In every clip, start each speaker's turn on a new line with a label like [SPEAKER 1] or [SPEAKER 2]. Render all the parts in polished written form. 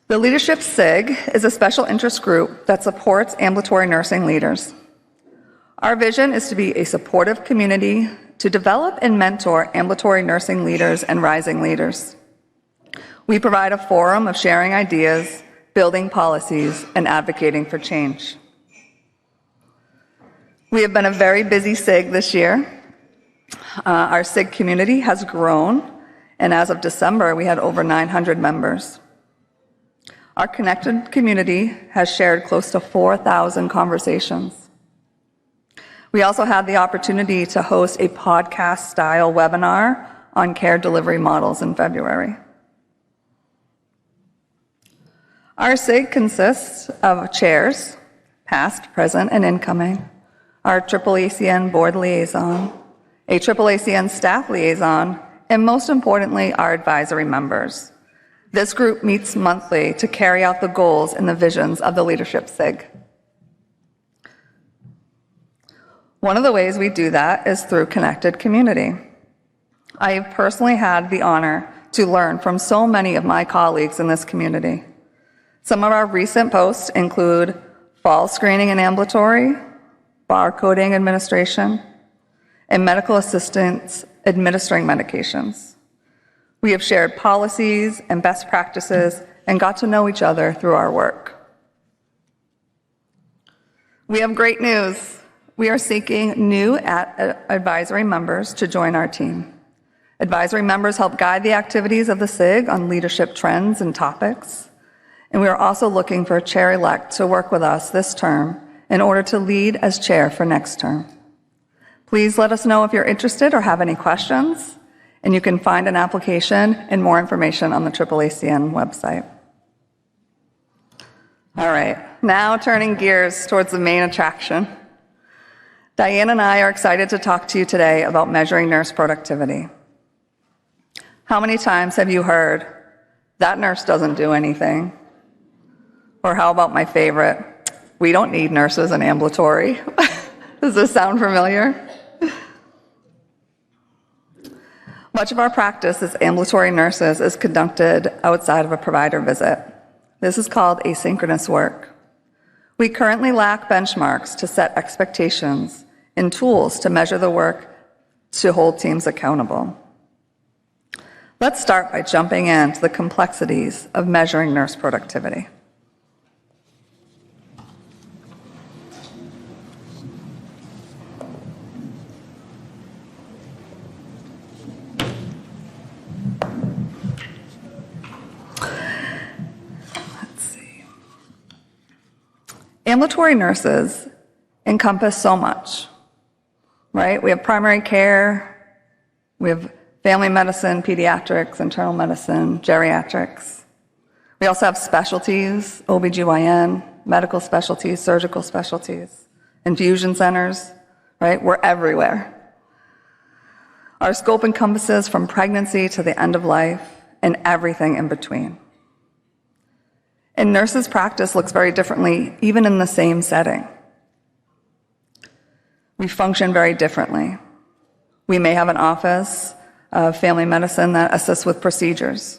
[SPEAKER 1] The Leadership SIG is a special interest group that supports ambulatory nursing leaders. Our vision is to be a supportive community to develop and mentor ambulatory nursing leaders and rising leaders. We provide a forum of sharing ideas, building policies, and advocating for change. We have been a very busy SIG this year. Our SIG community has grown, and as of December, we had over 900 members. Our connected community has shared close to 4,000 conversations. We also had the opportunity to host a podcast-style webinar on care delivery models in February. Our SIG consists of chairs, past, present, and incoming, our AAACN board liaison, a AAACN staff liaison, and most importantly, our advisory members. This group meets monthly to carry out the goals and the visions of the Leadership SIG. One of the ways we do that is through connected community. I have personally had the honor to learn from so many of my colleagues in this community. Some of our recent posts include fall screening and ambulatory, barcoding administration, and medical assistants administering medications. We have shared policies and best practices and got to know each other through our work. We have great news. We are seeking new advisory members to join our team. Advisory members help guide the activities of the SIG on leadership trends and topics. And we are also looking for a chair-elect to work with us this term in order to lead as chair for next term. Please let us know if you're interested or have any questions, and you can find an application and more information on the AAACN website. All right, now turning gears towards the main attraction. Diane and I are excited to talk to you today about measuring nurse productivity. How many times have you heard, that nurse doesn't do anything? Or how about my favorite, we don't need nurses in ambulatory? Does this sound familiar? Much of our practice as ambulatory nurses is conducted outside of a provider visit. This is called asynchronous work. We currently lack benchmarks to set expectations and tools to measure the work to hold teams accountable. Let's start by jumping into the complexities of measuring nurse productivity. Ambulatory nurses encompass so much, right? We have primary care, we have family medicine, pediatrics, internal medicine, geriatrics. We also have specialties, OBGYN, medical specialties, surgical specialties, infusion centers, right? We're everywhere. Our scope encompasses from pregnancy to the end of life and everything in between. And nurses' practice looks very differently, even in the same setting. We function very differently. We may have an office of family medicine that assists with procedures.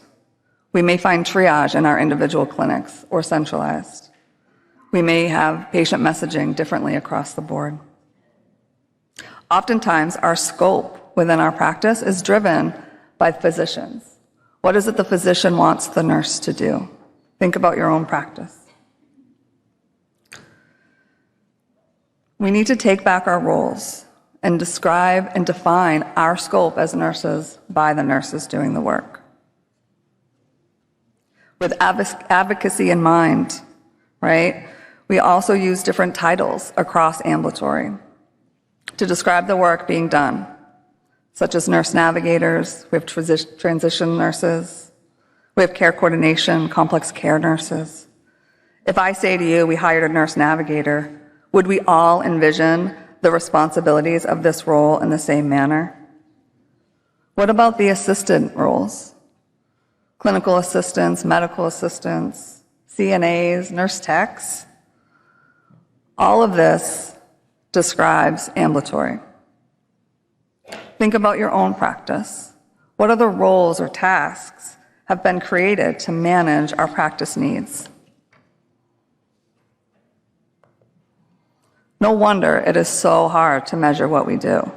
[SPEAKER 1] We may find triage in our individual clinics or centralized. We may have patient messaging differently across the board. Oftentimes, our scope within our practice is driven by physicians. What is it the physician wants the nurse to do? Think about your own practice. We need to take back our roles and describe and define our scope as nurses by the nurses doing the work. With advocacy in mind, right? We also use different titles across ambulatory to describe the work being done, such as nurse navigators, we have transition nurses, we have care coordination, complex care nurses. If I say to you, we hired a nurse navigator, would we all envision the responsibilities of this role in the same manner? What about the assistant roles? Clinical assistants, medical assistants, CNAs, nurse techs. All of this describes ambulatory. Think about your own practice. What are the roles or tasks? have been created to manage our practice needs. No wonder it is so hard to measure what we do.